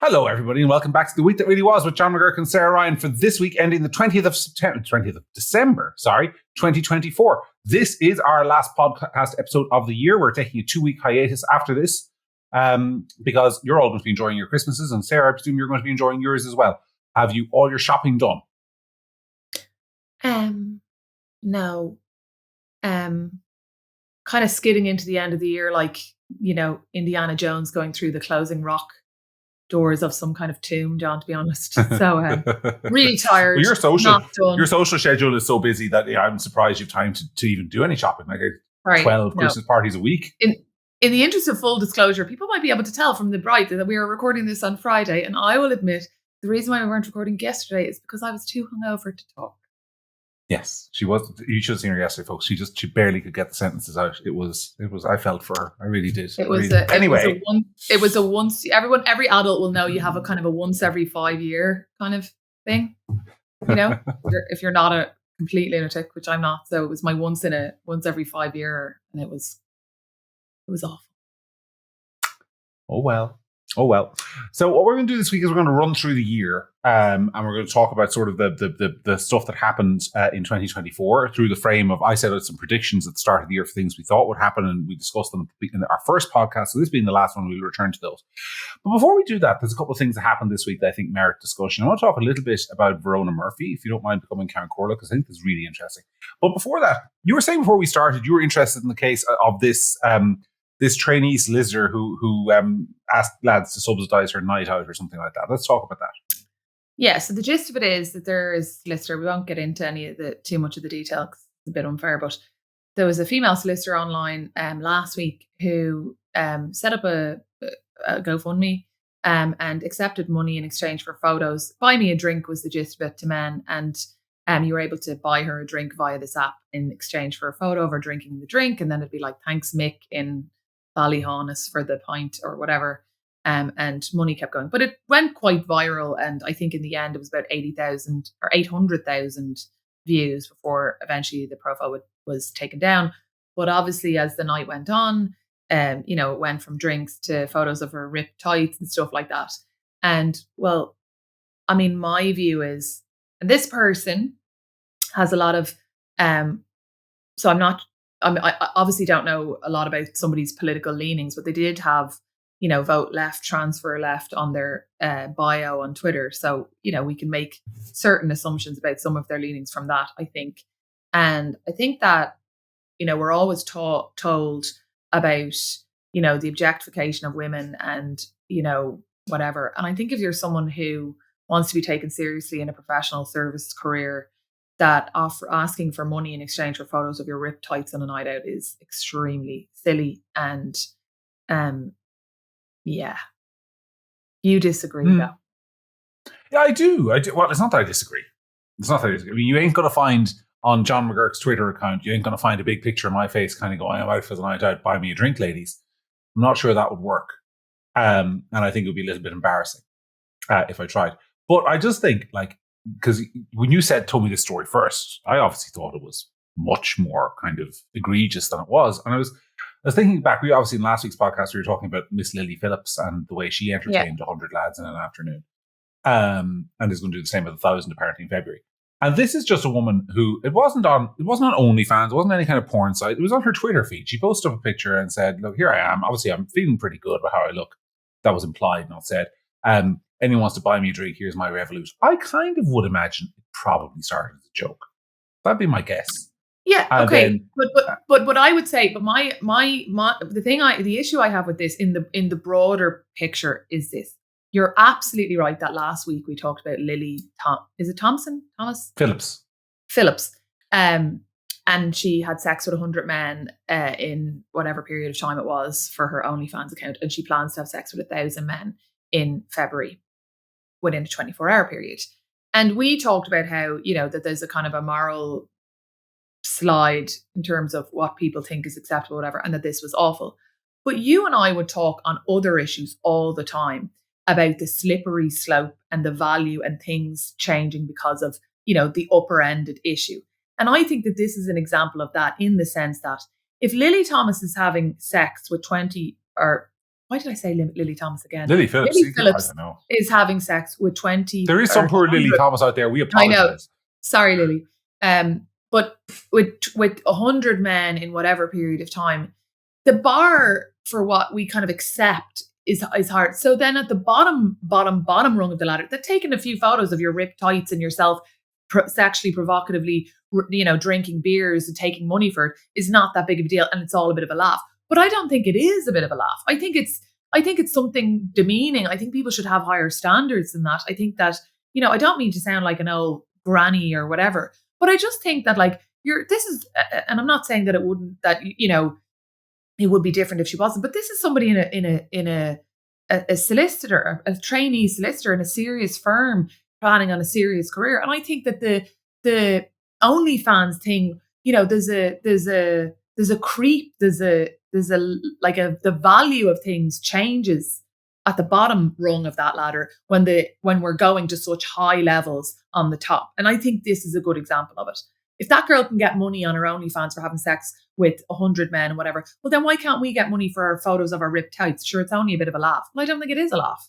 Hello, everybody, and welcome back to The Week That Really Was with John McGurk and Sarah Ryan for this week ending the 20th of December, 2024. This is our last podcast episode of the year. We're taking a 2-week hiatus after this because you're all going to be enjoying your Christmases, and Sarah, I presume you're going to be enjoying yours as well. Have you all your shopping done? No. Kind of skidding into the end of the year, like, you know, Indiana Jones going through the closing rock doors of some kind of tomb, John, to be honest. So really tired. Well, your social schedule is so busy that I'm surprised you've time to even do any shopping. Like 12 Christmas parties a week. In the interest of full disclosure, people might be able to tell from the bright that we are recording this on Friday, and I will admit the reason why we weren't recording yesterday is because I was too hungover to talk. Yes, she was. You should have seen her yesterday, folks. She barely could get the sentences out. It was. I felt for her. I really did. Every adult will know you have a kind of a once every 5 year kind of thing. You know, if you're not a complete lunatic, which I'm not. So it was my once every 5 year, and it was awful. Oh well. So what we're going to do this week is we're going to run through the year, and we're going to talk about sort of the stuff that happened in 2024 through the frame of, I set out some predictions at the start of the year for things we thought would happen, and we discussed them in our first podcast. So this being the last one, we'll return to those. But before we do that, there's a couple of things that happened this week that I think merit discussion. I want to talk a little bit about Verona Murphy, if you don't mind becoming Karen Corla, because I think this is really interesting. But before that, you were saying before we started, you were interested in the case of this trainee solicitor who asked lads to subsidise her night out or something like that. Let's talk about that. Yeah, so the gist of it is that there is a solicitor. We won't get into any of too much of the detail because it's a bit unfair, but there was a female solicitor online last week who set up a GoFundMe and accepted money in exchange for photos. Buy me a drink was the gist of it to men, and you were able to buy her a drink via this app in exchange for a photo of her drinking the drink, and then it'd be like, thanks Mick in Ballyhaunis for the pint or whatever, and money kept going. But it went quite viral, and I think in the end it was about 80,000 or 800,000 views before eventually the profile was taken down. But obviously as the night went on, it went from drinks to photos of her ripped tights and stuff like that. And well, I mean, my view is, and this person has a lot of, so I obviously don't know a lot about somebody's political leanings, but they did have, vote left, transfer left on their bio on Twitter. So, we can make certain assumptions about some of their leanings from that, I think. And I think that, we're always told about, the objectification of women and, whatever. And I think if you're someone who wants to be taken seriously in a professional service career, that asking for money in exchange for photos of your ripped tights on a night out is extremely silly. And you disagree though. Yeah, I do. Well, it's not that I disagree. I mean, you ain't going to find on John McGurk's Twitter account, you ain't going to find a big picture of my face kind of going, I'm out for the night out, buy me a drink, ladies. I'm not sure that would work. And I think it would be a little bit embarrassing if I tried. But I just think, because when you told me this story first, I obviously thought it was much more kind of egregious than it was. And I was thinking back, we obviously in last week's podcast, we were talking about Miss Lily Phillips and the way she entertained 100 lads in an afternoon. And is going to do the same with 1,000 apparently in February. And this is just a woman who, it wasn't on OnlyFans, it wasn't any kind of porn site. It was on her Twitter feed. She posted up a picture and said, look, here I am. Obviously, I'm feeling pretty good about how I look. That was implied, not said. Anyone wants to buy me a drink, here's my Revolut. I kind of would imagine it probably started as a joke. That'd be my guess. Yeah, and okay. But I would say, but the issue I have with this in the broader picture is this. You're absolutely right that last week we talked about Lily Phillips. And she had sex with 100 men in whatever period of time it was for her OnlyFans account. And she plans to have sex with 1,000 men in February within a 24-hour period. And we talked about how, that there's a kind of a moral slide in terms of what people think is acceptable, whatever, and that this was awful. But you and I would talk on other issues all the time about the slippery slope and the value and things changing because of, the upper-ended issue. And I think that this is an example of that, in the sense that if Lily Thomas is having sex with 20 or why did I say Lily Thomas again? Lily Phillips. Lily Phillips I don't know. is having sex with 20. There is some poor Lily Thomas out there. We apologize. I know. Sorry, Lily. But with 100 men in whatever period of time, the bar for what we kind of accept is hard. So then at the bottom rung of the ladder, they're taking a few photos of your ripped tights and yourself sexually provocatively, drinking beers and taking money for it is not that big of a deal, and it's all a bit of a laugh. But I don't think it is a bit of a laugh. I think it's something demeaning. I think people should have higher standards than that. I think that, I don't mean to sound like an old granny or whatever, but I just think that and I'm not saying that it wouldn't, that, it would be different if she wasn't, but this is somebody in a solicitor, a trainee solicitor in a serious firm planning on a serious career. And I think that the OnlyFans thing, there's a creep, the value of things changes at the bottom rung of that ladder when we're going to such high levels on the top. And I think this is a good example of it. If that girl can get money on her OnlyFans for having sex with 100 men and whatever, well, then why can't we get money for our photos of our ripped tights? Sure, it's only a bit of a laugh. Well, I don't think it is a laugh.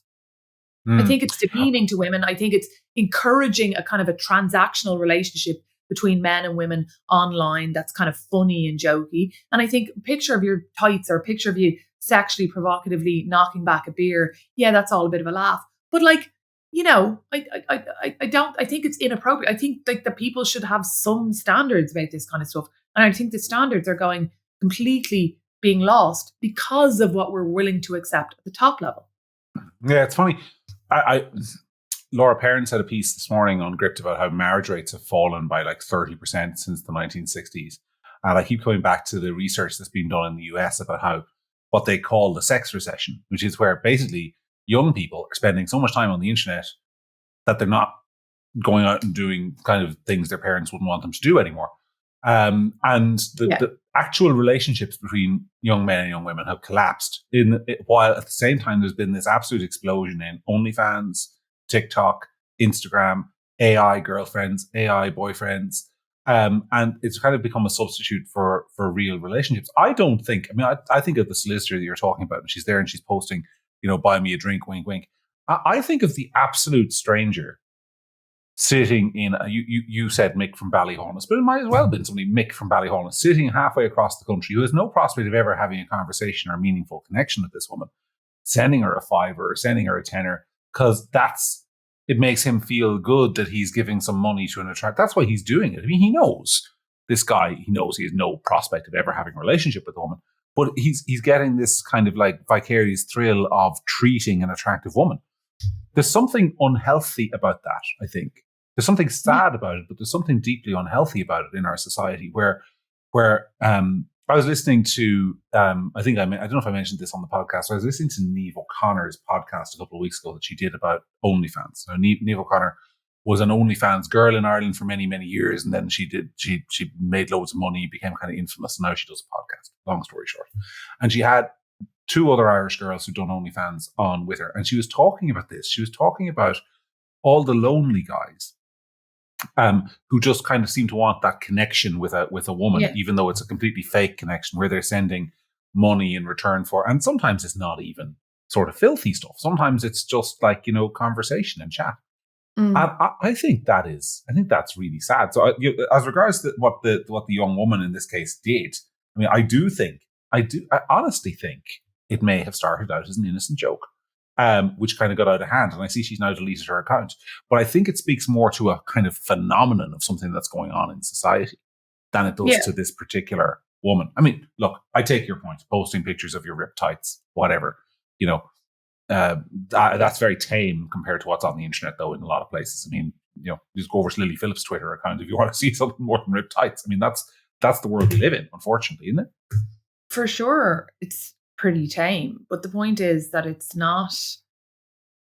I think it's demeaning to women. I think it's encouraging a kind of a transactional relationship between men and women online that's kind of funny and jokey. And I think a picture of your tights or a picture of you sexually provocatively knocking back a beer, yeah, that's all a bit of a laugh. But I think it's inappropriate. I think the people should have some standards about this kind of stuff. And I think the standards are going completely being lost because of what we're willing to accept at the top level. Yeah, it's funny. Laura Perrins had a piece this morning on Gript about how marriage rates have fallen by 30% since the 1960s. And I keep coming back to the research that's been done in the US about how what they call the sex recession, which is where basically young people are spending so much time on the internet that they're not going out and doing kind of things their parents wouldn't want them to do anymore. And the actual relationships between young men and young women have collapsed while at the same time there's been this absolute explosion in OnlyFans, TikTok, Instagram, AI girlfriends, AI boyfriends. And it's kind of become a substitute for real relationships. I think of the solicitor that you're talking about, and she's there and she's posting, buy me a drink, wink, wink. I think of the absolute stranger sitting in, you said Mick from Ballyhonus, but it might as well have been somebody, Mick from Ballyhonus, sitting halfway across the country who has no prospect of ever having a conversation or meaningful connection with this woman, sending her a fiver or sending her a tenner, because it makes him feel good that he's giving some money to an attract. That's why he's doing it. I mean, he knows this guy, he knows he has no prospect of ever having a relationship with a woman, but he's getting this kind of vicarious thrill of treating an attractive woman. There's something unhealthy about that, I think. There's something sad about it, but there's something deeply unhealthy about it in our society where I was listening to, I don't know if I mentioned this on the podcast. I was listening to Niamh O'Connor's podcast a couple of weeks ago that she did about OnlyFans. So Niamh O'Connor was an OnlyFans girl in Ireland for many, many years. And then she made loads of money, became kind of infamous. And now she does a podcast, long story short. And she had two other Irish girls who'd done OnlyFans on with her. And she was talking about this. She was talking about all the lonely guys who just kind of seem to want that connection with a woman, even though it's a completely fake connection where they're sending money in return for, and sometimes it's not even sort of filthy stuff. Sometimes it's just conversation and chat. I think that's really sad. So as regards to what the young woman in this case did, I mean, I honestly think it may have started out as an innocent joke. Which kind of got out of hand. And I see she's now deleted her account. But I think it speaks more to a kind of phenomenon of something that's going on in society than it does to this particular woman. I mean, look, I take your point. Posting pictures of your ripped tights, whatever, that's very tame compared to what's on the internet, though, in a lot of places. I mean, just go over to Lily Phillips' Twitter account if you want to see something more than ripped tights. I mean, that's the world we live in, unfortunately, isn't it? For sure. It's pretty tame, but the point is that it's not,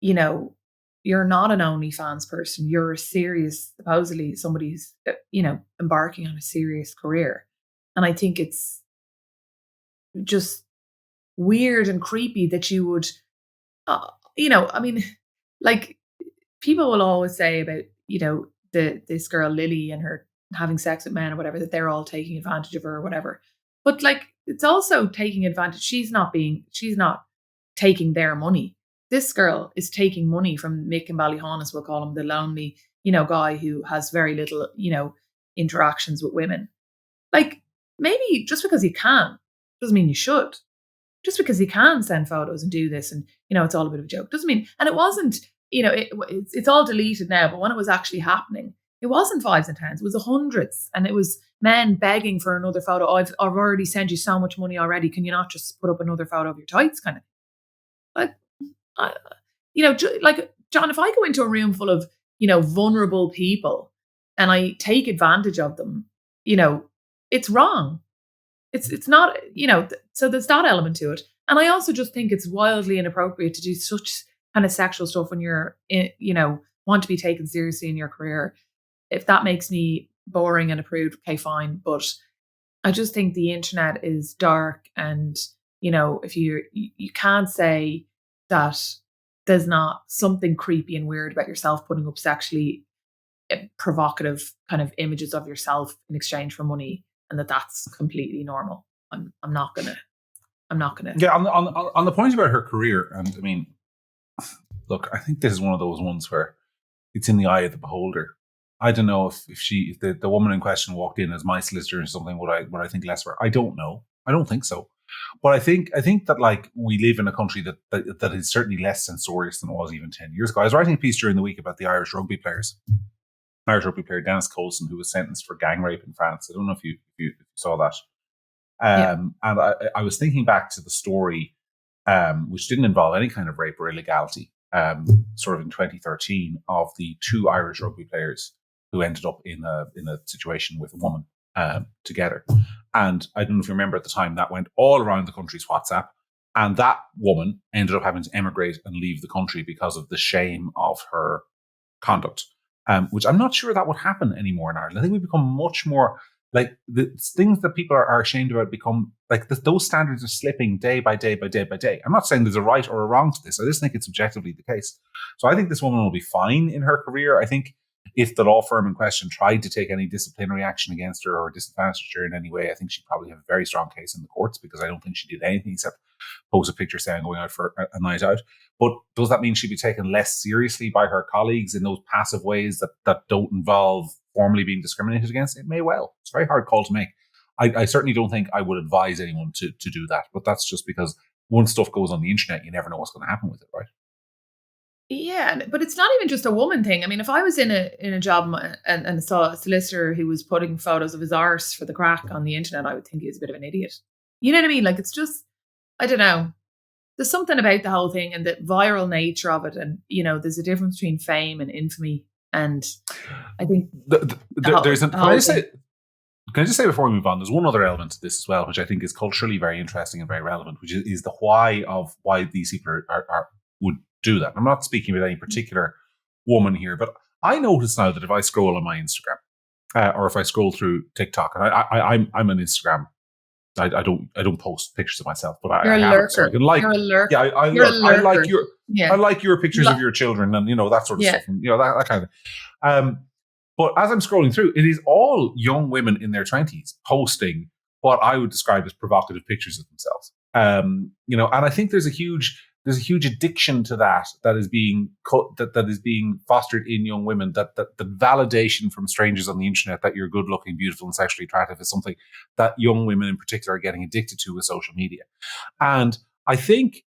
you're not an OnlyFans person. You're supposedly somebody who's embarking on a serious career, and I think it's just weird and creepy that you would people will always say about this girl Lily and her having sex with men or whatever, that they're all taking advantage of her or whatever, but it's also taking advantage. She's not taking their money. This girl is taking money from Mick and Ballyhon, as we'll call him, the lonely, guy who has very little, interactions with women. Like, maybe just because you can doesn't mean you should. Just because you can send photos and do this and, it's all a bit of a joke doesn't mean, and it wasn't, it's all deleted now, but when it was actually happening, it wasn't 5s and 10s, it was 100s. And it was men begging for another photo. Oh, I've already sent you so much money already. Can you not just put up another photo of your tights kind of? Like, like, John, if I go into a room full of, vulnerable people and I take advantage of them, it's wrong. It's not, so there's that element to it. And I also just think it's wildly inappropriate to do such kind of sexual stuff when you're, want to be taken seriously in your career. If that makes me boring and a prude, okay, fine. But I just think the internet is dark, and, if you can't say that there's not something creepy and weird about yourself putting up sexually provocative kind of images of yourself in exchange for money, and that's completely normal. I'm not gonna. Yeah, on the point about her career, and I mean, look, I think this is one of those ones where it's in the eye of the beholder. I don't know if the woman in question walked in as my solicitor or something, would I think less of her? I don't know. I don't think so. But I think that, like, we live in a country that is certainly less censorious than it was even 10 years ago. I was writing a piece during the week about the Irish rugby players. Irish rugby player Dennis Coulson, who was sentenced for gang rape in France. I don't know if you saw that. And I was thinking back to the story, which didn't involve any kind of rape or illegality, sort of in 2013, of the 2 Irish rugby players who ended up in a situation with a woman together. And I don't know if you remember at the time, that went all around the country's WhatsApp. And that woman ended up having to emigrate and leave the country because of the shame of her conduct, which I'm not sure that would happen anymore in Ireland. I think we've become much more, like, the things that people are ashamed about become, like, those standards are slipping day by day by day by day. I'm not saying there's a right or a wrong to this. I just think it's objectively the case. So I think this woman will be fine in her career. I think if the law firm in question tried to take any disciplinary action against her or disadvantaged her in any way, I think she'd probably have a very strong case in the courts, because I don't think she did anything except post a picture saying going out for a night out. But does that mean she'd be taken less seriously by her colleagues in those passive ways that don't involve formally being discriminated against? It may well. It's a very hard call to make. I certainly don't think I would advise anyone to do that. But that's just because once stuff goes on the internet, you never know what's going to happen with it, right? Yeah, but it's not even just a woman thing. I mean, if I was in a job and saw a solicitor who was putting photos of his arse for the crack on the internet, I would think he was a bit of an idiot. You know what I mean? Like, it's just, I don't know. There's something about the whole thing and the viral nature of it. And, there's a difference between fame and infamy. And I think can I just say before we move on, there's one other element to this as well, which I think is culturally very interesting and very relevant, which is the why of why these people would do that. I'm not speaking about any particular woman here, but I notice now that if I scroll on my Instagram or if I scroll through TikTok, and I'm an Instagram, I don't post pictures of myself, but you're I a have lurker. It, so I can like. You're a lurker. Yeah, I like your pictures of your children and that sort of stuff, and that kind of thing. But as I'm scrolling through, it is all young women in their 20s posting what I would describe as provocative pictures of themselves. And I think there's a huge addiction to that is being that is being fostered in young women, that the validation from strangers on the internet that you're good looking, beautiful and sexually attractive is something that young women in particular are getting addicted to with social media. And I think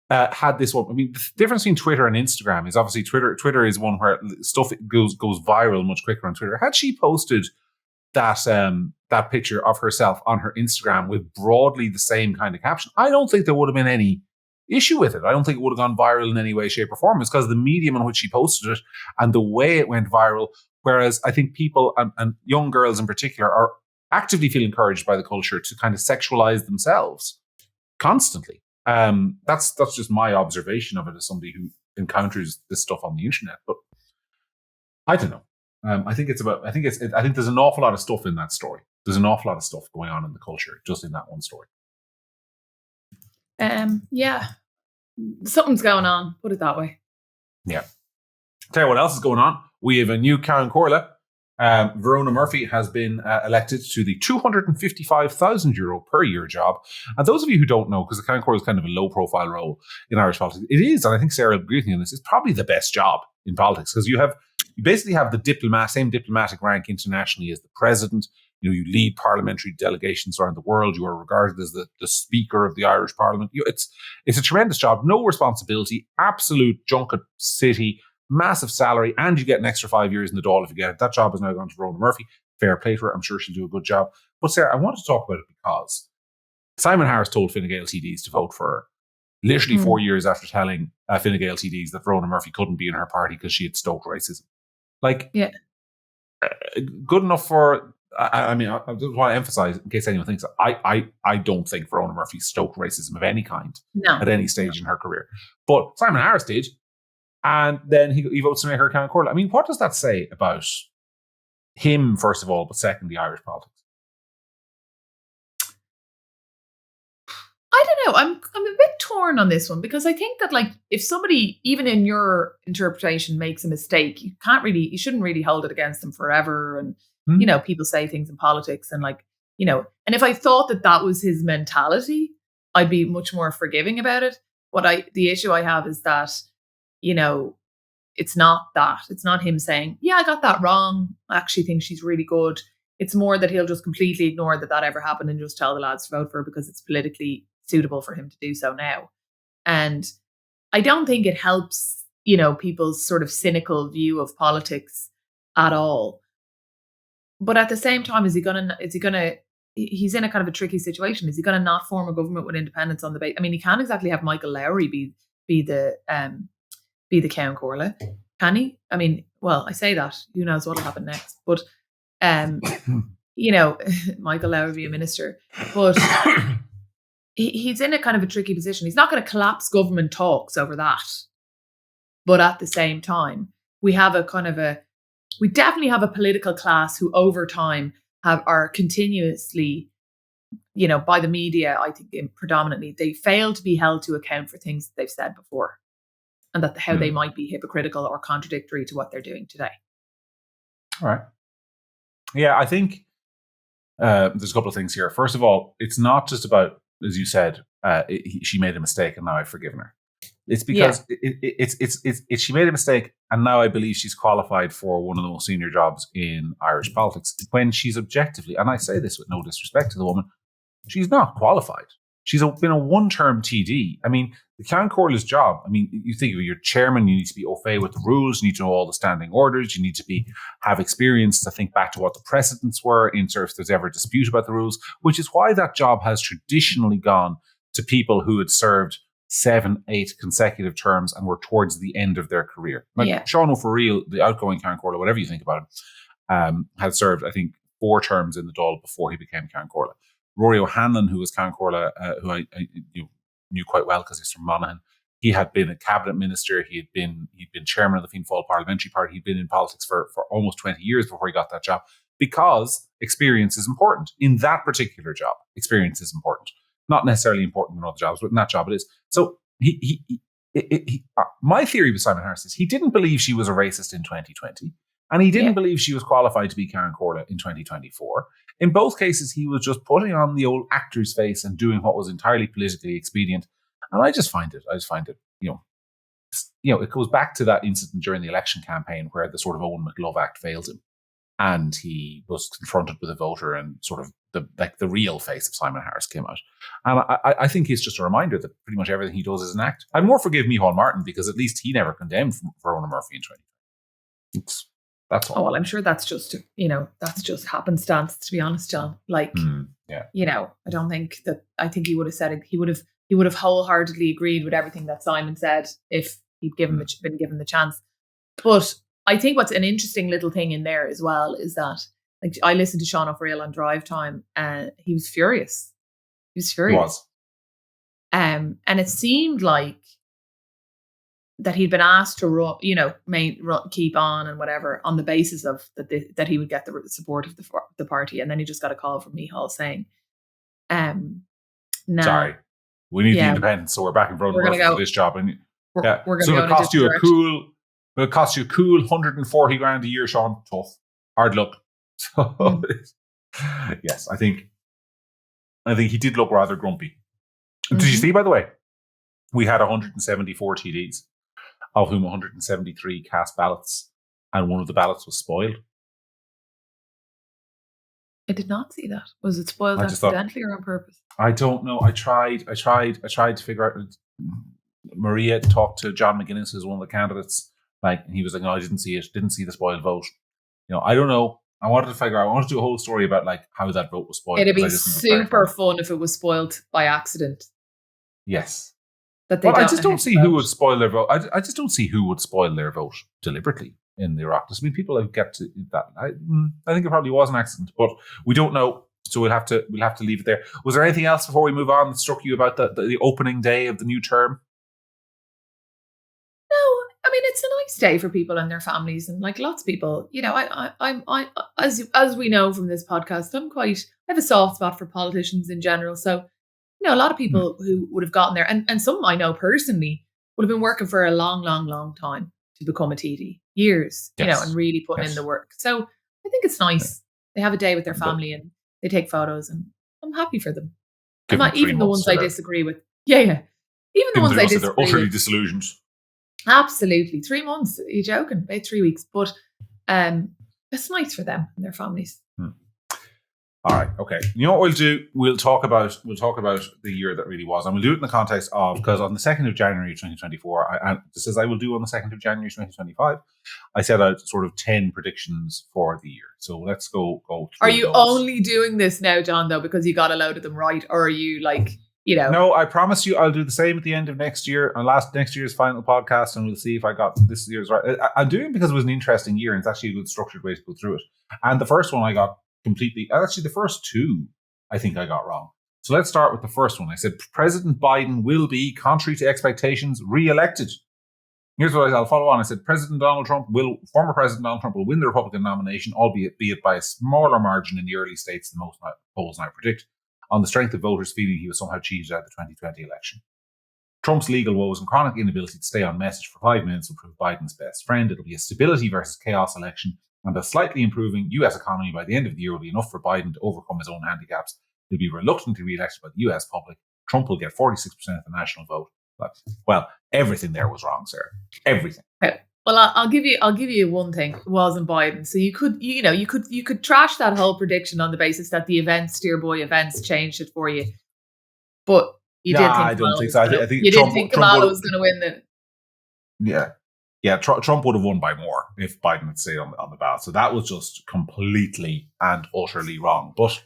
had this one, I mean, the difference between Twitter and Instagram is obviously Twitter is one where stuff goes viral much quicker on Twitter. Had she posted that picture of herself on her Instagram with broadly the same kind of caption, I don't think there would have been any issue with it. I don't think it would have gone viral in any way, shape, or form. It's because of the medium in which she posted it and the way it went viral. Whereas I think people and young girls in particular are actively feel encouraged by the culture to kind of sexualize themselves constantly. That's just my observation of it as somebody who encounters this stuff on the internet. But I don't know. I think there's an awful lot of stuff in that story. There's an awful lot of stuff going on in the culture just in that one story. Yeah. Something's going on, put it that way. Yeah. Tell you what else is going on. We have a new Karen Corla Verona Murphy has been elected to the €255,000 per year job. And those of you who don't know, because the County Court is kind of a low-profile role in Irish politics, it is, and I think Sarah will agree with me on this, it's probably the best job in politics, because you basically have the same diplomatic rank internationally as the president. You lead parliamentary delegations around the world. You are regarded as the speaker of the Irish Parliament. It's a tremendous job, no responsibility, absolute junket city, massive salary, and you get an extra 5 years in the Dáil if you get it. That job has now gone to Verona Murphy. Fair play to her. I'm sure she'll do a good job. But Sarah, I want to talk about it because Simon Harris told Fine Gael TDs to vote for her literally 4 years after telling Fine Gael TDs that Verona Murphy couldn't be in her party because she had stoked racism. Good enough for... I just want to emphasize, in case anyone thinks, I don't think Verona Murphy stoked racism of any kind at any stage in her career. But Simon Harris did. And then he votes to make her County Corla. I mean, what does that say about him, first of all, but secondly, Irish politics? I don't know. I'm a bit torn on this one, because I think that, like, if somebody, even in your interpretation, makes a mistake, you shouldn't really hold it against them forever. And, people say things in politics and, like, and if I thought that was his mentality, I'd be much more forgiving about it. The issue I have is that, it's not that. It's not him saying, yeah, I got that wrong. I actually think she's really good. It's more that he'll just completely ignore that ever happened and just tell the lads to vote for her because it's politically suitable for him to do so now. And I don't think it helps, people's sort of cynical view of politics at all. But at the same time, he's in a kind of a tricky situation. Is he going to not form a government with independence on the base? I mean, he can't exactly have Michael Lowry be the Count Corla, can he? I mean, well, I say that, who knows what'll happen next, but Michael Lowry be a minister, but he's in a kind of a tricky position. He's not going to collapse government talks over that, but at the same time, we definitely have a political class who over time are continuously, by the media, I think predominantly, they fail to be held to account for things that they've said before, and how they might be hypocritical or contradictory to what they're doing today. All right. Yeah, I think there's a couple of things here. First of all, it's not just about, as you said, she made a mistake and now I've forgiven her. It's because it's she made a mistake and now I believe she's qualified for one of the most senior jobs in Irish politics, when she's objectively, and I say this with no disrespect to the woman, she's not qualified. She's been a one-term TD. I mean, the County Corla's job, I mean, you think of your chairman, you need to be au fait with the rules, you need to know all the standing orders, you need to have experience to think back to what the precedents were in sort of if there's ever a dispute about the rules, which is why that job has traditionally gone to people who had served 7-8 consecutive terms and were towards the end of their career. Like Sean O'Farrell, the outgoing County Corla, whatever you think about him, had served, I think, 4 terms in the Dáil before he became County Corla. Rory O'Hanlon, who was County Corla, who I knew quite well because he's from Monaghan, he had been a cabinet minister. He'd been chairman of the Fianna Fáil parliamentary party. He'd been in politics for almost 20 years before he got that job, because experience is important in that particular job. Experience is important, not necessarily important in other jobs, but in that job it is. So my theory with Simon Harris is he didn't believe she was a racist in 2020. And he didn't believe she was qualified to be County Corla in 2024. In both cases, he was just putting on the old actor's face and doing what was entirely politically expedient. And I just find it, it goes back to that incident during the election campaign where the sort of Owen McLove Act failed him. And he was confronted with a voter and sort of the real face of Simon Harris came out. And I think it's just a reminder that pretty much everything he does is an act. I'd more forgive Micheál Martin because at least he never condemned Verona Murphy in 2020. That's all. Oh, well, I'm sure that's just happenstance, to be honest, John. Like, I don't think that, I think he would have said it. He would have wholeheartedly agreed with everything that Simon said if he'd been given the chance. But I think what's an interesting little thing in there as well is that, like, I listened to Sean O'Farrell on Drive Time and he was furious. He was furious. He was. And it seemed like that he'd been asked to keep on and whatever on the basis of that he would get the support of the party, and then he just got a call from Micheál saying, "Sorry, we need the independence, so we're back in Verona Murphy for this job." And we're going so to it'll cost you a cool $140,000 a year, Sean. Tough. hard luck. So, yes, I think he did look rather grumpy. Did you see, by the way, we had 174 TDs, of whom 173 cast ballots, and one of the ballots was spoiled. I did not see that. Was it spoiled accidentally or on purpose? I don't know. I tried to figure out. Maria talked to John McGuinness, who's one of the candidates. Like, he was like, "No, I didn't see it. Didn't see the spoiled vote." I don't know. I wanted to figure out. I wanted to do a whole story about like how that vote was spoiled. It'd be super fun if it was spoiled by accident. Yes. But I just don't see who would spoil their vote. I just don't see who would spoil their vote deliberately in the Oireachtas. I mean, people who get to that. I think it probably was an accident, but we don't know. So we'll have to leave it there. Was there anything else before we move on that struck you about the opening day of the new term? No, I mean, it's a nice day for people and their families, and like lots of people, I'm as we know from this podcast, I have a soft spot for politicians in general. So, a lot of people who would have gotten there, and some I know personally would have been working for a long, long, long time to become a TD, years, and really putting in the work. So I think it's nice. They have a day with their family and they take photos, and I'm happy for them. Even the ones I disagree with. Yeah. Even the ones I disagree with. They're utterly disillusioned. Absolutely. 3 months. Are you joking? About 3 weeks. But it's nice for them and their families. All right. Okay. You know what we'll do? We'll talk about the year that really was, and we'll do it in the context of, because on the 2nd of January 2024, just as I will do on the 2nd of January 2025, I set out sort of 10 predictions for the year. So let's go. Are you only doing this now, John, though, because you got a load of them right, or are you like, No, I promise you, I'll do the same at the end of next year, and next year's final podcast, and we'll see if I got this year's right. I'm doing it because it was an interesting year, and it's actually a good structured way to go through it. And the first one I got completely. Actually, the first two I think I got wrong. So let's start with the first one. I said President Biden will be, contrary to expectations, re-elected. Here's what I'll follow on. I said former President Donald Trump will win the Republican nomination, albeit by a smaller margin in the early states than most polls now predict, on the strength of voters feeling he was somehow cheated out of the 2020 election. Trump's legal woes and chronic inability to stay on message for 5 minutes will prove Biden's best friend. It'll be a stability versus chaos election, and a slightly improving US economy by the end of the year will be enough for Biden to overcome his own handicaps. He'll be reluctantly re-elected by the US public. Trump will get 46% of the national vote. Well, everything there was wrong, Sarah. Everything. Okay. Well, I'll give you one thing. It wasn't Biden. So you could trash that whole prediction on the basis that the events, dear boy, events changed it for you. But you did think I don't think so. I think you didn't think Kamala was going to win the. Yeah. Trump would have won by more if Biden had stayed on the ballot. So that was just completely and utterly wrong. But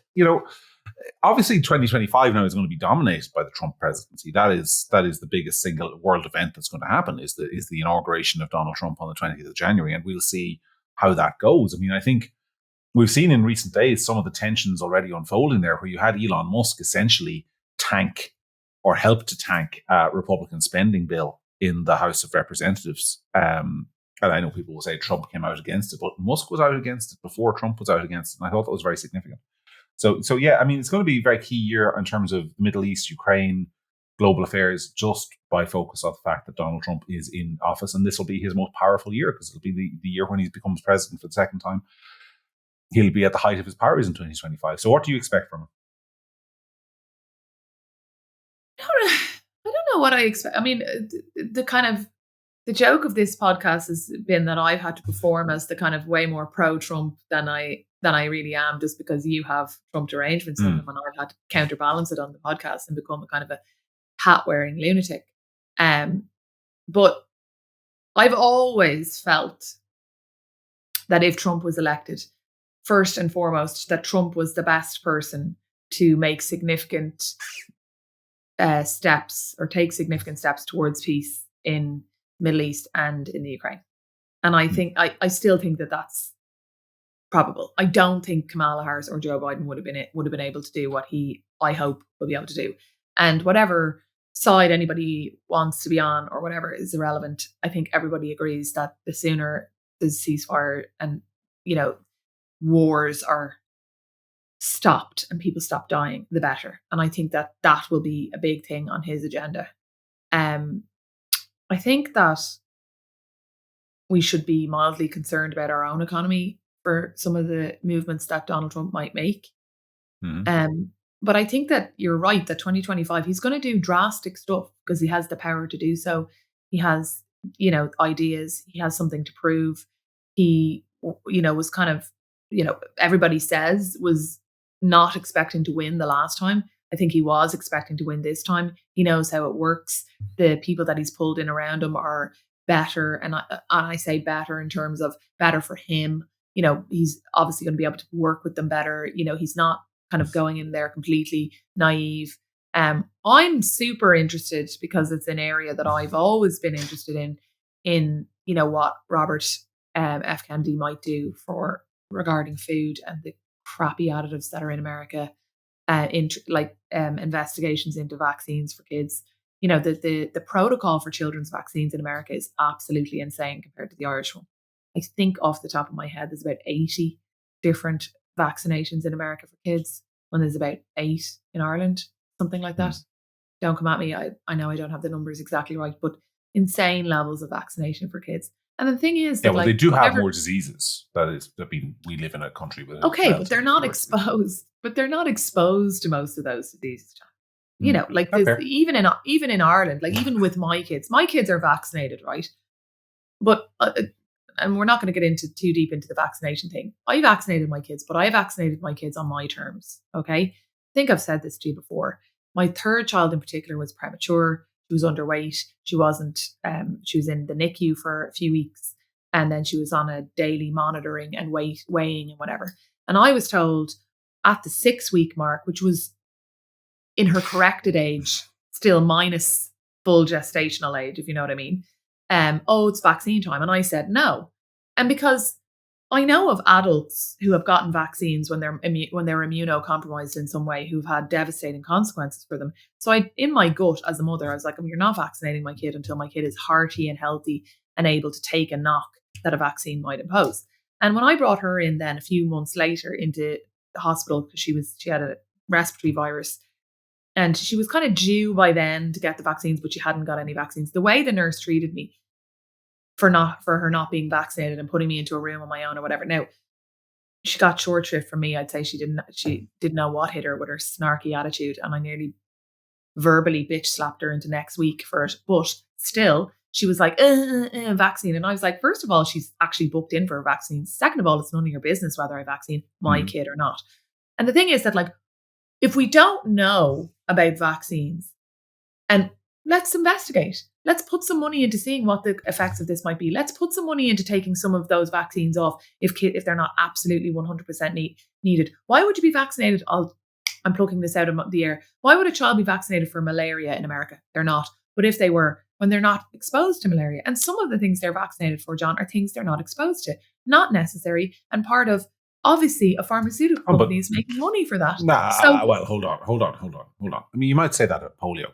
obviously 2025 now is going to be dominated by the Trump presidency. That is the biggest single world event that's going to happen, is the inauguration of Donald Trump on the 20th of January, and we'll see how that goes. I mean, I think we've seen in recent days some of the tensions already unfolding there, where you had Elon Musk essentially tank or help to tank a Republican spending bill in the House of Representatives. And I know people will say Trump came out against it, but Musk was out against it before Trump was out against it, and I thought that was very significant. So yeah, I mean, it's going to be a very key year in terms of the Middle East, Ukraine, global affairs, just by focus on the fact that Donald Trump is in office, and this will be his most powerful year, because it'll be the year when he becomes president for the second time. He'll be at the height of his powers in 2025. So what do you expect from him? I don't know what I expect. I mean, the joke of this podcast has been that I've had to perform as the kind of way more pro-Trump than I really am, just because you have Trump derangements in them, and I've had to counterbalance it on the podcast and become a kind of a hat-wearing lunatic. But I've always felt that if Trump was elected, first and foremost, that Trump was the best person to make significant steps, or take significant steps towards peace in the Middle East and in the Ukraine. And I think I still think that that's probable. I don't think Kamala Harris or Joe Biden would have been able to do what I hope will be able to do. And whatever side anybody wants to be on or whatever is irrelevant. I think everybody agrees that the sooner the ceasefire and wars are stopped and people stop dying, the better. And I think that will be a big thing on his agenda. I think that we should be mildly concerned about our own economy for some of the movements that Donald Trump might make. Mm-hmm. But I think that you're right that 2025, he's going to do drastic stuff because he has the power to do so. He has, ideas. He has something to prove. He, was kind of, everybody says was not expecting to win the last time. I think he was expecting to win this time. He knows how it works. The people that he's pulled in around him are better. And I say better in terms of better for him. He's obviously going to be able to work with them better. He's not kind of going in there completely naive. I'm super interested because it's an area that I've always been interested in what Robert F. Kennedy might do regarding food and the crappy additives that are in America, investigations into vaccines for kids. The protocol for children's vaccines in America is absolutely insane compared to the Irish one. I think off the top of my head, there's about 80 different vaccinations in America for kids when there's about 8 in Ireland, something like that. Don't come at me. I know I don't have the numbers exactly right, but insane levels of vaccination for kids. And the thing is, they do have more diseases. We live in a country with but they're not exposed. But they're not exposed to most of those diseases. Even in Ireland, like even with my kids are vaccinated, right? But and we're not going to get into too deep into the vaccination thing. I vaccinated my kids, but I vaccinated my kids on my terms. Okay, I think I've said this to you before. My third child in particular was premature. She was underweight. She wasn't. She was in the NICU for a few weeks, and then she was on a daily monitoring and weighing and whatever. And I was told at the 6-week mark, which was in her corrected age, still minus full gestational age, if you know what I mean. It's vaccine time. And I said no. And because I know of adults who have gotten vaccines when they're immunocompromised in some way, who've had devastating consequences for them. So in my gut as a mother, I was like, you're not vaccinating my kid until my kid is hearty and healthy and able to take a knock that a vaccine might impose. And when I brought her in then a few months later into the hospital, because she had a respiratory virus, and she was kind of due by then to get the vaccines, but she hadn't got any vaccines. The way the nurse treated me for her not being vaccinated and putting me into a room on my own or whatever. Now, she got short shrift from me. I'd say she didn't know what hit her with her snarky attitude, and I nearly verbally bitch slapped her into next week for it. But still, she was like, vaccine. And I was like, first of all, she's actually booked in for a vaccine. Second of all, it's none of your business whether I vaccine my kid or not. And the thing is that, if we don't know about vaccines, and let's investigate. Let's put some money into seeing what the effects of this might be. Let's put some money into taking some of those vaccines off if they're not absolutely 100% needed. Why would you be vaccinated? I'm plucking this out of the air. Why would a child be vaccinated for malaria in America? They're not. But if they were, when they're not exposed to malaria, and some of the things they're vaccinated for, John, are things they're not exposed to, not necessary, and part of, obviously, a pharmaceutical company is making money for that. Well, hold on. I mean, you might say that at polio.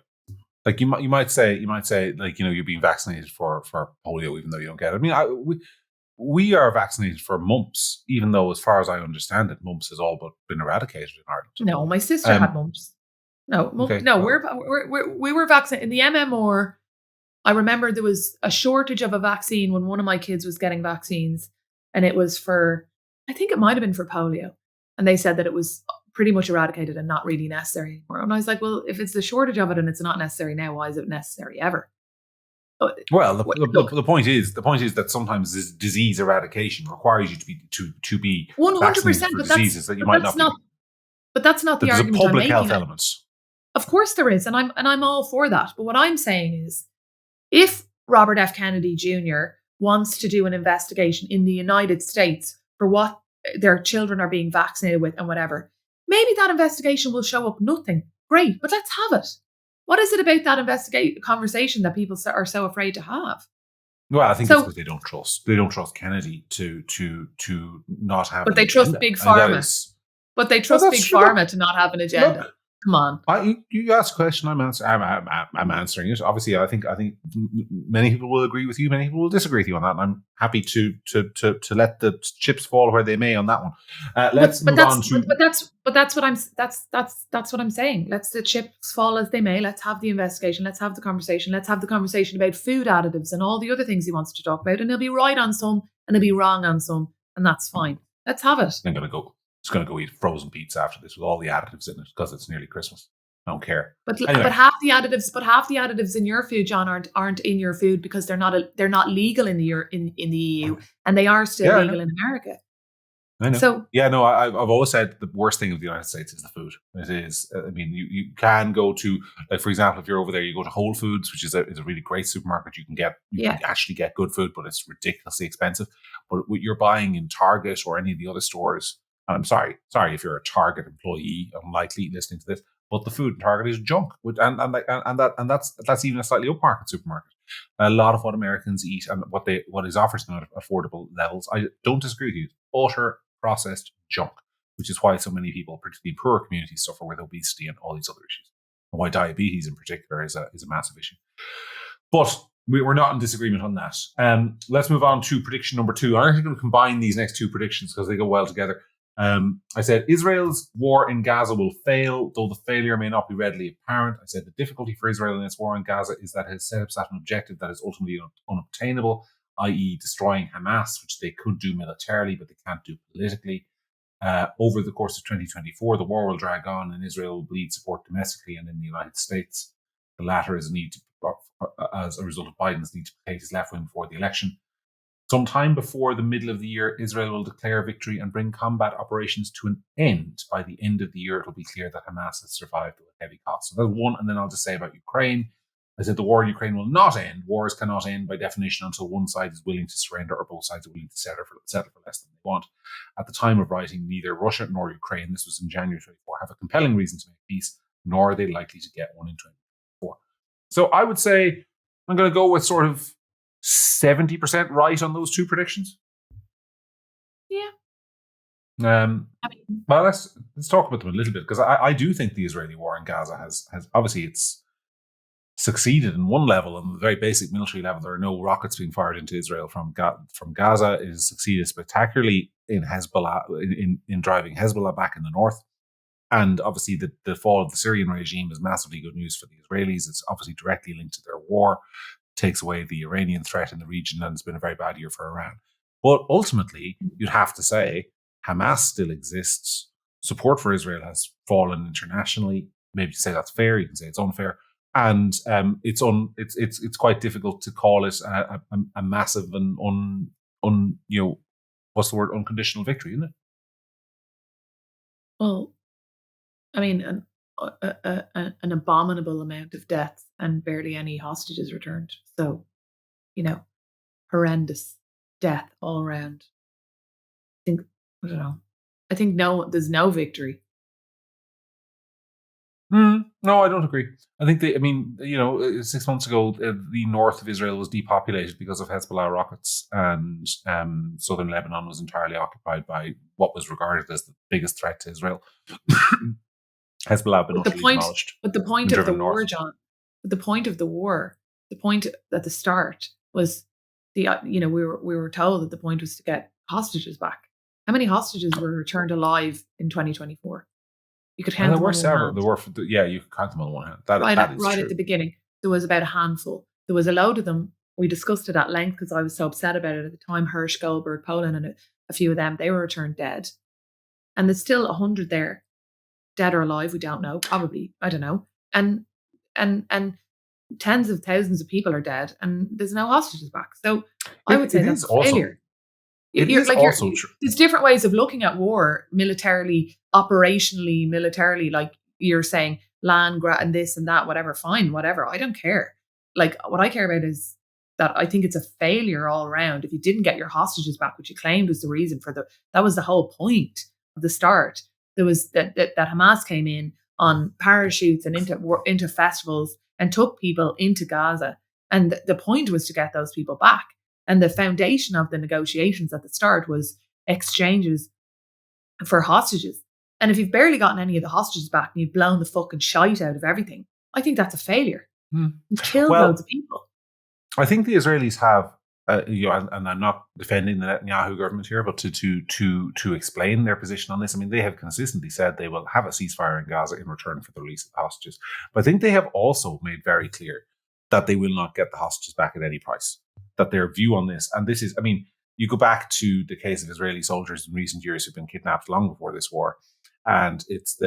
You might say, you're being vaccinated for polio, even though you don't get it. I mean, we are vaccinated for mumps, even though, as far as I understand it, mumps has all but been eradicated in Ireland. No, my sister had mumps. We were vaccinated in the MMR. I remember there was a shortage of a vaccine when one of my kids was getting vaccines, and it was for, I think it might have been for polio, and they said that it was pretty much eradicated and not really necessary anymore. And I was like, well, if it's the shortage of it and it's not necessary now, why is it necessary ever? Well, the point is that sometimes this disease eradication requires you to be 100% for diseases that you might not be. But that's not the argument. There's a public health element. Of course there is, and I'm all for that. But what I'm saying is, if Robert F. Kennedy Jr. wants to do an investigation in the United States for what their children are being vaccinated with and whatever, maybe that investigation will show up nothing. Great, but let's have it. What is it about that conversation that people are so afraid to have? Well, I think it's because they don't trust Kennedy to not have. But they trust Big Pharma. But they trust Big Pharma to not have an agenda. Look, come on. You asked a question. I'm answering it. Obviously, I think many people will agree with you. Many people will disagree with you on that. And I'm happy to let the chips fall where they may on that one. Let's move on to. But that's what I'm saying. Let the chips fall as they may. Let's have the investigation. Let's have the conversation. Let's have the conversation about food additives and all the other things he wants to talk about. And he'll be right on some, and he'll be wrong on some, and that's fine. Let's have it. I'm just gonna go eat frozen pizza after this with all the additives in it because it's nearly Christmas. I don't care. Anyway. But half the additives in your food, John, aren't in your food because they're not legal in the EU, and they are still legal in America. I know. So I've always said the worst thing of the United States is the food. It is. I mean, you can go to, like, for example, if you're over there, you go to Whole Foods, which is a really great supermarket. You can actually get good food, but it's ridiculously expensive. But what you're buying in Target or any of the other stores, and I'm sorry if you're a Target employee, unlikely listening to this, but the food in Target is junk. And that's even a slightly upmarket supermarket. A lot of what Americans eat and what is offered to them at affordable levels, I don't disagree with you, utter processed junk, which is why so many people, particularly poorer communities, suffer with obesity and all these other issues, and why diabetes in particular is a massive issue. But we're not in disagreement on that. Let's move on to prediction number 2. I'm actually going to combine these next 2 predictions because they go well together. I said Israel's war in Gaza will fail, though the failure may not be readily apparent. I said the difficulty for Israel in its war in Gaza is that it has set up an objective that is ultimately unobtainable, i.e. destroying Hamas, which they could do militarily, but they can't do politically. Over the course of 2024, the war will drag on and Israel will bleed support domestically and in the United States. The latter is as a result of Biden's need to placate his left wing before the election. Sometime before the middle of the year, Israel will declare victory and bring combat operations to an end. By the end of the year, it will be clear that Hamas has survived with heavy costs. So that's one. And then I'll just say about Ukraine. I said the war in Ukraine will not end. Wars cannot end by definition until one side is willing to surrender or both sides are willing to settle for less than they want. At the time of writing, neither Russia nor Ukraine, this was in January 24, have a compelling reason to make peace, nor are they likely to get one in 2024. So I would say I'm going to go with sort of 70% right on those 2 predictions. Yeah. Well, let's talk about them a little bit, because I do think the Israeli war in Gaza has obviously it's succeeded in one level, on the very basic military level. There are no rockets being fired into Israel from Gaza. It has succeeded spectacularly in Hezbollah, in driving Hezbollah back in the north. And obviously the fall of the Syrian regime is massively good news for the Israelis. It's obviously directly linked to their war, takes away the Iranian threat in the region, and it's been a very bad year for Iran. But ultimately, you'd have to say Hamas still exists. Support for Israel has fallen internationally. Maybe you say that's fair. You can say it's unfair, and it's quite difficult to call it a massive and what's the word, unconditional victory, isn't it? Well, I mean, an abominable amount of deaths and barely any hostages returned. So, horrendous death all around. I don't know. I think there's no victory. No, I don't agree. I think 6 months ago, the north of Israel was depopulated because of Hezbollah rockets, and southern Lebanon was entirely occupied by what was regarded as the biggest threat to Israel. Hezbollah been utterly demolished. But the point of the war, John, the point of the war, the point at the start was we were told that the point was to get hostages back. How many hostages were returned alive in 2024? You could count them on one hand. You could count them on one hand. That is right true. At the beginning, there was about a handful. There was a load of them. We discussed it at length because I was so upset about it at the time. Hirsch, Goldberg, Poland, and a few of them, they were returned dead. And there's still 100 there, dead or alive. We don't know. Probably, I don't know. And tens of thousands of people are dead, and there's no hostages back. So I would say that's a failure. There's different ways of looking at war, militarily, operationally, militarily. Like you're saying, land grab and this and that, whatever. Fine, whatever. I don't care. Like what I care about is that I think it's a failure all around. If you didn't get your hostages back, which you claimed was the reason that was the whole point of the start. There was that Hamas came in on parachutes and into festivals and took people into Gaza, and the point was to get those people back. And the foundation of the negotiations at the start was exchanges for hostages. And if you've barely gotten any of the hostages back and you've blown the fucking shite out of everything, I think that's a failure. You've killed loads of people. I think the Israelis have, and I'm not defending the Netanyahu government here, but to explain their position on this, I mean, they have consistently said they will have a ceasefire in Gaza in return for the release of the hostages. But I think they have also made very clear that they will not get the hostages back at any price. That their view on this, and this is, I mean, you go back to the case of Israeli soldiers in recent years who've been kidnapped long before this war, and it's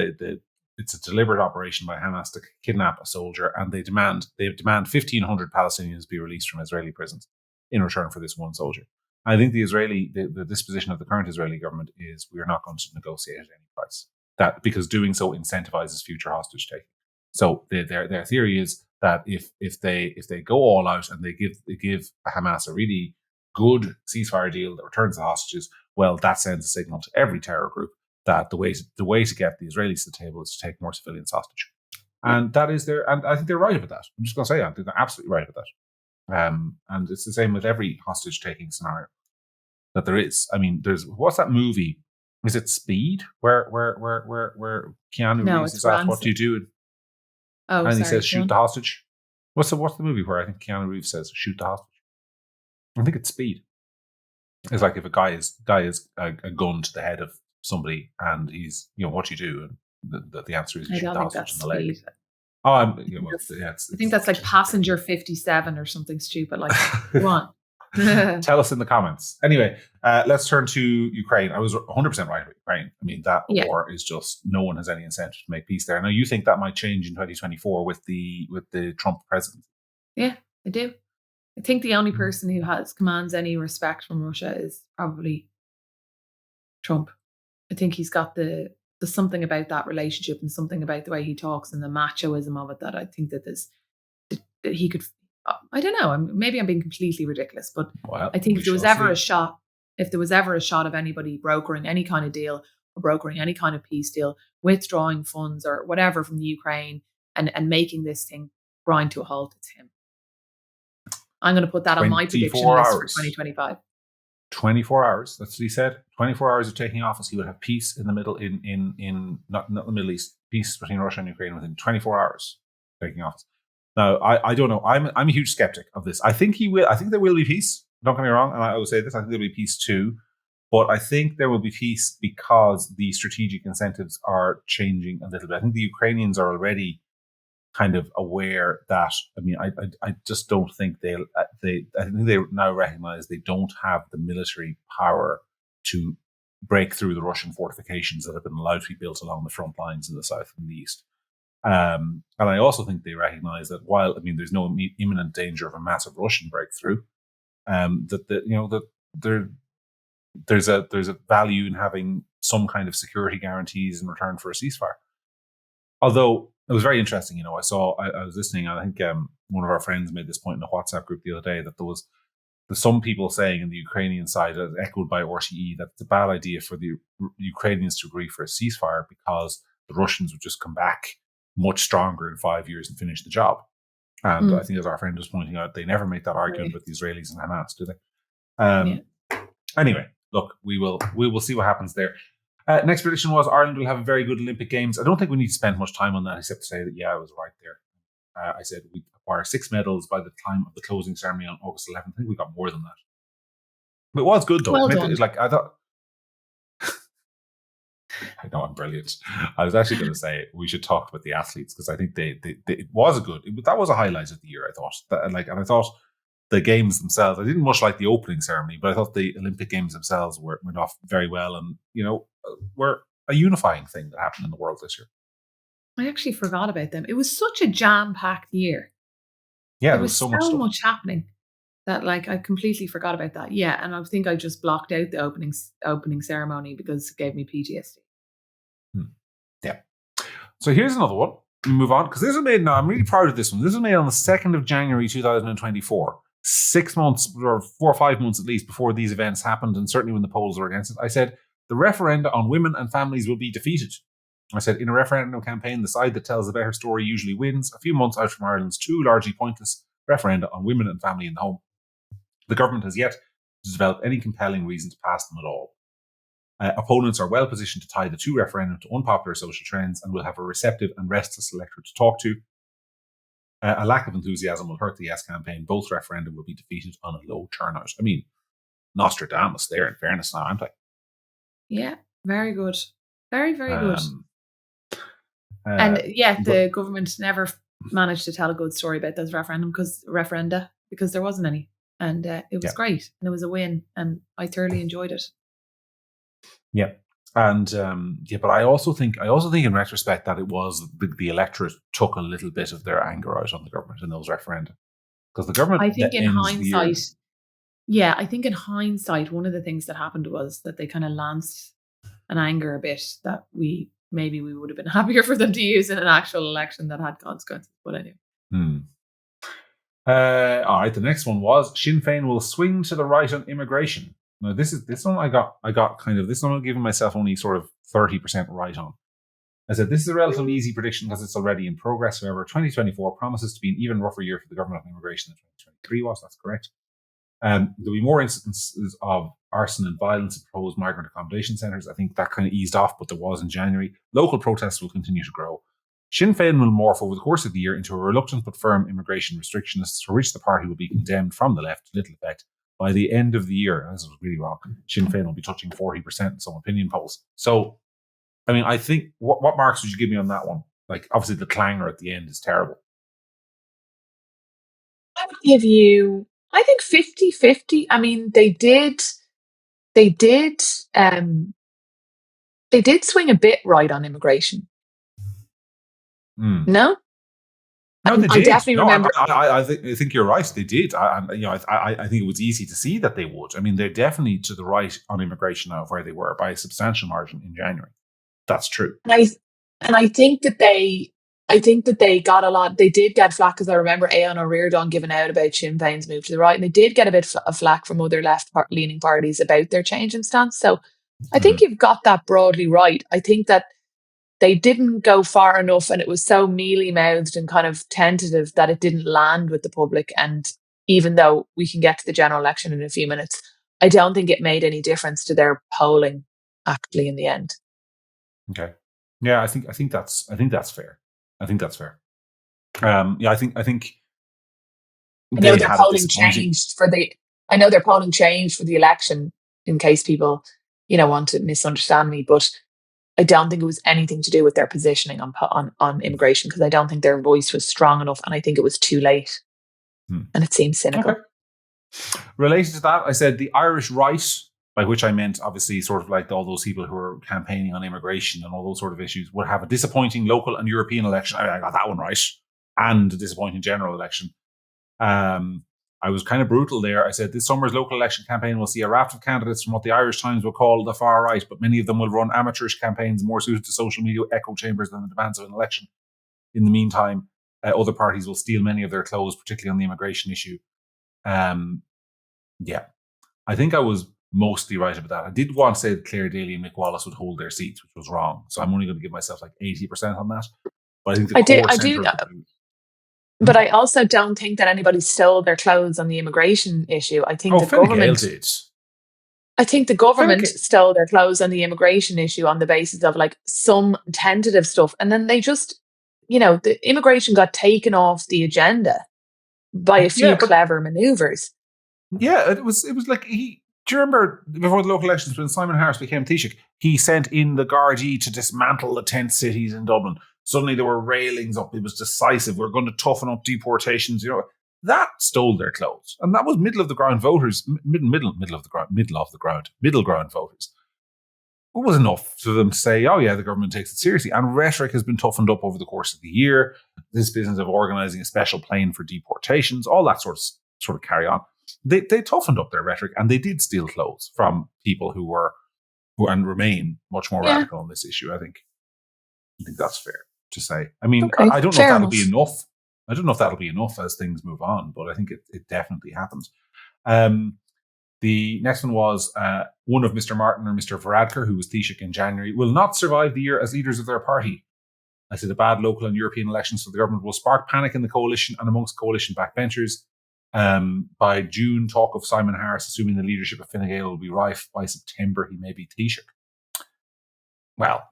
it's a deliberate operation by Hamas to kidnap a soldier, and they demand 1,500 Palestinians be released from Israeli prisons in return for this one soldier. I think the disposition of the current Israeli government is we are not going to negotiate at any price. That because doing so incentivizes future hostage taking. So their theory is that if they go all out and they give Hamas a really good ceasefire deal that returns the hostages, well, that sends a signal to every terror group that the way to get the Israelis to the table is to take more civilians hostage. And that is and I think they're right about that. I'm just going to say that. I think they're absolutely right about that. And it's the same with every hostage taking scenario that there is. I mean, what's that movie? Is it Speed? Where Keanu Reeves is asked, what do you do? And he says, shoot the hostage. What's the movie where I think Keanu Reeves says, shoot the hostage? I think it's Speed. It's like if a guy is a gun to the head of somebody and he's, what do you do? And the answer is you shoot the hostage in the leg. Oh, I think that's like Passenger 57 or something stupid like that. Go on. Tell us in the comments. Anyway, let's turn to Ukraine. I was 100% right about Ukraine. I mean, that war is just, no one has any incentive to make peace there. Now, you think that might change in 2024 with the Trump presidency? Yeah, I do. I think the only person who commands any respect from Russia is probably Trump. I think he's got there's something about that relationship and something about the way he talks and the machoism of it that I think that he could. I don't know. Maybe I'm being completely ridiculous, but I think if there was ever a shot of anybody brokering any kind of deal or brokering any kind of peace deal, withdrawing funds or whatever from the Ukraine and making this thing grind to a halt, it's him. I'm going to put that on my prediction list for 2025. 24 hours. That's what he said. 24 hours of taking office, he would have peace in the middle, in not the Middle East, peace between Russia and Ukraine within 24 hours taking office. Now, I don't know. I'm a huge skeptic of this. I think he will. I think there will be peace. Don't get me wrong. And I will say this. I think there will be peace too. But I think there will be peace because the strategic incentives are changing a little bit. I think the Ukrainians are already kind of aware that. I mean, I just don't think I think they now recognize they don't have the military power to break through the Russian fortifications that have been allowed to be built along the front lines in the south and the east. And I also think they recognize that while, I mean, there's no imminent danger of a massive Russian breakthrough, there's a value in having some kind of security guarantees in return for a ceasefire. Although it was very interesting, I was listening, and I think one of our friends made this point in a WhatsApp group the other day that there's some people saying in the Ukrainian side, as echoed by RTE, that it's a bad idea for the Ukrainians to agree for a ceasefire because the Russians would just come back much stronger in 5 years and finish the job. And I think, as our friend was pointing out, they never make that argument with the Israelis and Hamas, do they? Anyway, look, we will see what happens there. Next prediction was Ireland will have a very good Olympic Games. I don't think we need to spend much time on that, except to say that, I was right there. I said we'd acquire 6 medals by the time of the closing ceremony on August 11th. I think we got more than that. But it was good, though. Well done. I thought... I know I'm brilliant. I was actually going to say we should talk about the athletes because I think it was that was a highlight of the year. I thought and I thought the games themselves. I didn't much like the opening ceremony, but I thought the Olympic Games themselves went off very well, and were a unifying thing that happened in the world this year. I actually forgot about them. It was such a jam-packed year. Yeah, there was so much happening that I completely forgot about that. Yeah, and I think I just blocked out the opening ceremony because it gave me PTSD. Yeah. So here's another one. We move on because this was made. Now I'm really proud of this one. This was made on the 2nd of January 2024. 6 months or 4 or 5 months at least before these events happened, and certainly when the polls were against it. I said the referenda on women and families will be defeated. I said in a referendum campaign, the side that tells the better story usually wins. A few months out from Ireland's 2 largely pointless referenda on women and family in the home, the government has yet to develop any compelling reason to pass them at all. Opponents are well positioned to tie the 2 referendum to unpopular social trends and will have a receptive and restless electorate to talk to. A lack of enthusiasm will hurt the Yes campaign. Both referenda will be defeated on a low turnout. I mean, Nostradamus there, in fairness now, aren't I? Yeah, very good. Very, very good. The government never managed to tell a good story about those referenda because there wasn't any. And it was great. And it was a win. And I thoroughly enjoyed it. Yeah. And but I also think in retrospect that it was the electorate took a little bit of their anger out on the government in those referenda, because the government. I think in hindsight, I think in hindsight, one of the things that happened was that they kind of lanced an anger a bit that we would have been happier for them to use in an actual election that had consequences. But anyway. All right. The next one was Sinn Féin will swing to the right on immigration. Now, this one I got kind of, this one I'm giving myself only sort of 30% right on. I said, this is a relatively easy prediction because it's already in progress. However, 2024 promises to be an even rougher year for the government on immigration than 2023 was. That's correct. There'll be more instances of arson and violence at proposed migrant accommodation centres. I think that kind of eased off, but there was in January. Local protests will continue to grow. Sinn Féin will morph over the course of the year into a reluctant but firm immigration restrictionist, for which the party will be condemned from the left to little effect. By the end of the year, this was really wrong, Sinn Féin will be touching 40% in some opinion polls. So, I mean, I think, what marks would you give me on that one? Like, obviously the clangor at the end is terrible. I would give you, I think 50-50. I mean, they did swing a bit right on immigration. No? No, they did. I definitely remember. I think you're right. They did. I think it was easy to see that they would. I mean, they're definitely to the right on immigration now of where they were by a substantial margin in January. That's true. And I think that they got a lot. They did get flack, because I remember Aon O'Riordan giving out about Sinn Féin's move to the right, and they did get a bit of flack from other left-leaning parties about their change in stance. So I think you've got that broadly right. I think that they didn't go far enough, and it was so mealy-mouthed and kind of tentative that it didn't land with the public. And even though we can get to the general election in a few minutes, I don't think it made any difference to their polling actually in the end. Okay. Yeah, I think that's fair. I think that's fair. I think I know their polling changed for the election, in case people, want to misunderstand me, but I don't think it was anything to do with their positioning on immigration, because I don't think their voice was strong enough, and I think it was too late. And it seems cynical. Okay. Related to that, I said the Irish right, by which I meant obviously sort of like all those people who are campaigning on immigration and all those sort of issues, would have a disappointing local and European election. I got that one right. And a disappointing general election. I was kind of brutal there. I said this summer's local election campaign will see a raft of candidates from what the Irish Times will call the far right, but many of them will run amateurish campaigns more suited to social media echo chambers than the demands of an election. In the meantime, other parties will steal many of their clothes, particularly on the immigration issue. I think I was mostly right about that. I did want to say that Claire Daly and Mick Wallace would hold their seats, which was wrong. So I'm only going to give myself like 80% on that. But I think I do. But I also don't think that anybody stole their clothes on the immigration issue. I think the government did. I think the government stole their clothes on the immigration issue on the basis of like some tentative stuff, and then they just, the immigration got taken off the agenda by a few clever manoeuvres. Yeah, it was like do you remember before the local elections when Simon Harris became Taoiseach, he sent in the Gardaí to dismantle the tent cities in Dublin. Suddenly there were railings up. It was decisive. We're going to toughen up deportations. That stole their clothes. And that was middle of the ground voters, middle ground voters. It was enough for them to say, oh yeah, the government takes it seriously. And rhetoric has been toughened up over the course of the year. This business of organising a special plane for deportations, all that sort of carry on. They toughened up their rhetoric, and they did steal clothes from people who and remain much more radical on this issue. I think that's fair to say. I mean, I don't know if that'll be enough. I don't know if that'll be enough as things move on, but I think it definitely happens. The next one was one of Mr. Martin or Mr. Varadkar, who was Taoiseach in January, will not survive the year as leaders of their party. I said the bad local and European elections for the government will spark panic in the coalition and amongst coalition backbenchers. By June, talk of Simon Harris assuming the leadership of Fine Gael will be rife. By September, he may be Taoiseach.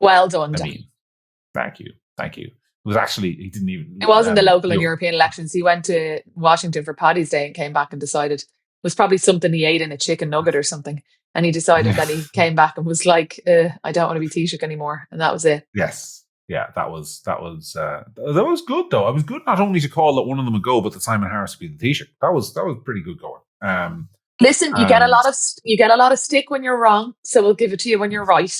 Well done, Dan. Thank you. It was actually, he didn't even... It wasn't the local and European elections. He went to Washington for Paddy's Day and came back and decided it was probably something he ate in a chicken nugget or something. And he decided that he came back and was like, I don't want to be Taoiseach anymore. And that was it. Yes. Yeah, that was good though. It was good not only to call that one of them a go, but that Simon Harris would be the Taoiseach. That was pretty good going. Listen, you get a lot of stick when you're wrong, so we'll give it to you when you're right.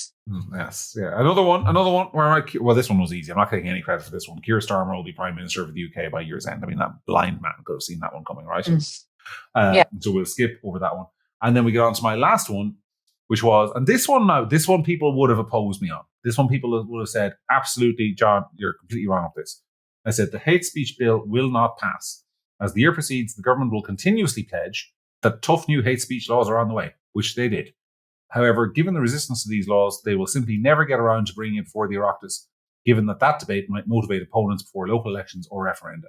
Yes, yeah. Another one where this one was easy. I'm not taking any credit for this one. Keir Starmer will be Prime Minister of the UK by year's end. I mean, that blind man could have seen that one coming, right? So we'll skip over that one. And then we get on to my last one, which was, and this one people would have opposed me on. This one people would have said, absolutely, John, you're completely wrong with this. I said, the hate speech bill will not pass. As the year proceeds, the government will continuously pledge that tough new hate speech laws are on the way, which they did. However, given the resistance to these laws, they will simply never get around to bringing it before the Oireachtas, given that debate might motivate opponents before local elections or referenda.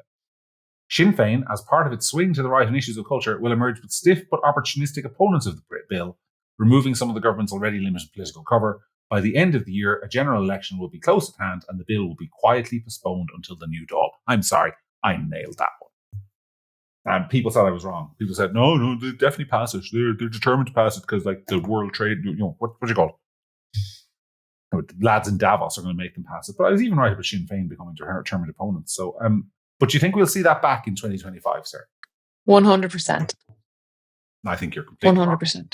Sinn Féin, as part of its swing to the right on issues of culture, will emerge with stiff but opportunistic opponents of the bill, removing some of the government's already limited political cover. By the end of the year, a general election will be close at hand and the bill will be quietly postponed until the new dawn. I'm sorry, I nailed that one. And people thought I was wrong. People said, no, they definitely pass it. They're determined to pass it because, like, the world trade, what do you call it? Lads in Davos are going to make them pass it. But I was even right about Sinn Féin becoming determined opponents. So, but do you think we'll see that back in 2025, sir? 100%. I think you're completely 100%. wrong.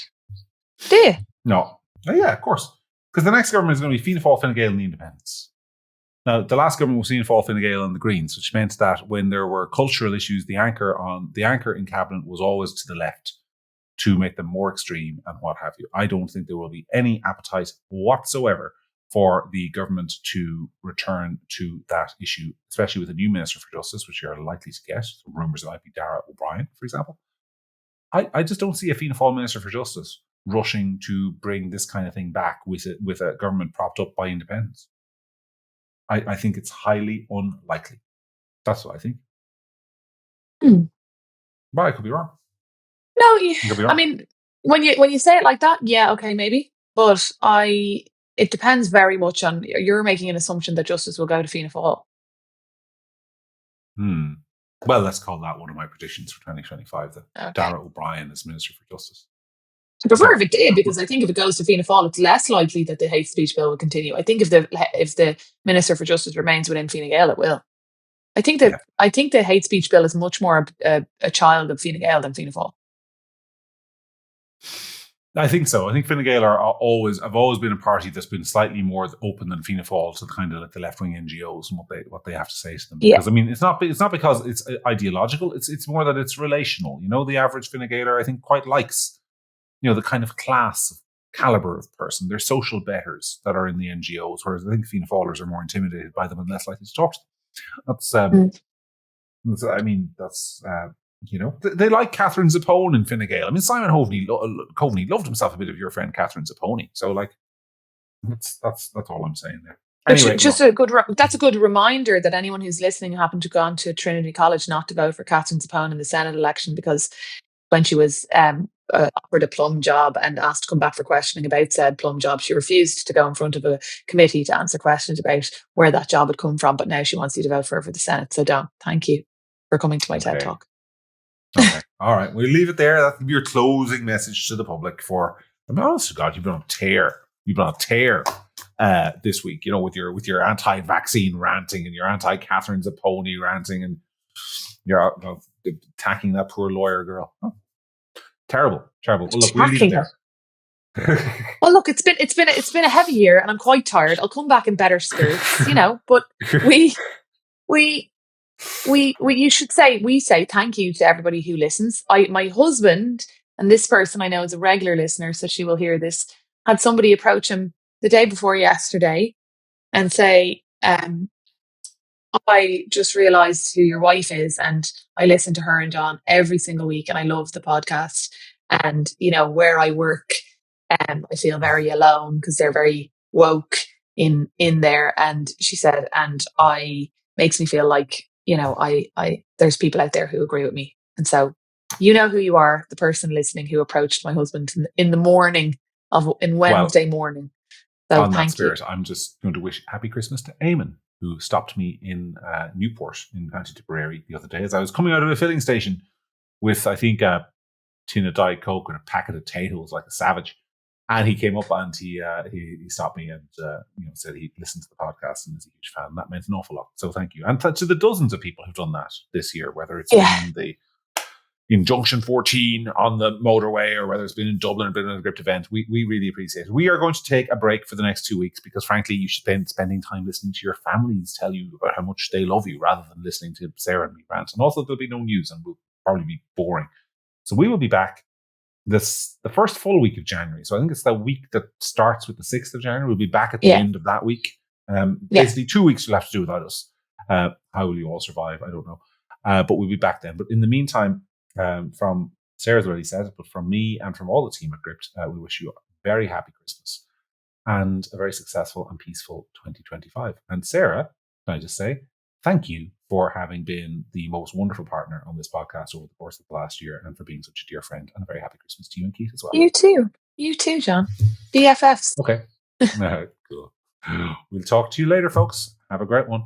Do you? No. Oh, yeah, of course. Because the next government is going to be Fianna Fáil, Fine Gael and the Independents. Now, the last government was Fianna Fáil, Fine Gael and the Greens, which meant that when there were cultural issues, the anchor in cabinet was always to the left to make them more extreme and what have you. I don't think there will be any appetite whatsoever for the government to return to that issue, especially with a new Minister for Justice, which you're likely to get. Rumours it might be Dara O'Brien, for example. I just don't see a Fianna Fáil Minister for Justice rushing to bring this kind of thing back with a government propped up by independents. I think it's highly unlikely. That's what I think. But I could be wrong. No, I mean, when you say it like that, yeah, okay, maybe. But it depends very much on, you're making an assumption that justice will go to Fianna Fáil. Well, let's call that one of my predictions for 2025. That Dara O'Brien is Minister for Justice. I prefer if it did, because I think if it goes to Fianna Fáil, it's less likely that the hate speech bill will continue. I think if the Minister for Justice remains within Fine Gael, it will. I think the hate speech bill is much more a child of Fine Gael than Fianna Fáil. I think so. I think Fine Gael have always been a party that's been slightly more open than Fianna Fáil to kind of like the left wing NGOs and what they have to say to them. Because I mean, it's not because it's ideological. It's more that it's relational. The average Fine Gaeler, I think, quite likes the kind of class, caliber of person. They're social betters that are in the NGOs, whereas I think Fianna Fáilers are more intimidated by them and less likely to talk to them. They like Catherine Zappone in Fine Gael. I mean, Simon Coveney loved himself a bit of your friend Catherine Zappone. So, like, that's all I'm saying there. Anyway, that's a good reminder that anyone who's listening happened to go on to Trinity College not to vote for Catherine Zappone in the Senate election, because when she was offered a plum job and asked to come back for questioning about said plum job, she refused to go in front of a committee to answer questions about where that job had come from. But now she wants you to vote for her for the Senate. So, Don, thank you for coming to my TED Talk. Okay. All right. We'll leave it there. That can be your closing message to the public for, I mean, honest to God, you've been on a tear. This week, with your anti-vaccine ranting and your anti-Catherine Zappone ranting, and you're attacking that poor lawyer girl. Oh. Terrible. Well, look, we'll leave it there. Well, look, it's been a heavy year, and I'm quite tired. I'll come back in better spirits, But we say thank you to everybody who listens. My husband, and this person I know is a regular listener, so she will hear this, had somebody approach him the day before yesterday and say, I just realised who your wife is, and I listen to her and John every single week, and I love the podcast. And, where I work, I feel very alone because they're very woke in there. And she said, and makes me feel like, there's people out there who agree with me. And so, who you are, the person listening who approached my husband in the morning Wednesday morning. So on that spirit, I'm just going to wish happy Christmas to Eamon, who stopped me in Newport in County Tipperary the other day as I was coming out of a filling station with, I think, a tin of Diet Coke and a packet of potatoes like a savage. And he came up and he stopped me and said he listened to the podcast and is a huge fan. That meant an awful lot. So thank you. And to the dozens of people who've done that this year, whether it's in in Junction 14 on the motorway, or whether it's been in Dublin or been at a Gript event, we really appreciate it. We are going to take a break for the next 2 weeks because, frankly, you should spend spending time listening to your families tell you about how much they love you rather than listening to Sarah and me rant. And also, there'll be no news and we'll probably be boring. So we will be back the first full week of January. So I think it's the week that starts with the 6th of January. We'll be back at the end of that week. Basically, 2 weeks you'll have to do without us. How will you all survive? I don't know. But we'll be back then. But in the meantime, from Sarah's already said it, but from me and from all the team at Gript, we wish you a very happy Christmas and a very successful and peaceful 2025. And Sarah, can I just say thank you for having been the most wonderful partner on this podcast over the course of the last year, and for being such a dear friend. And a very happy Christmas to you and Keith as well. You too, John. BFFs. Okay. Cool. We'll talk to you later, folks. Have a great one.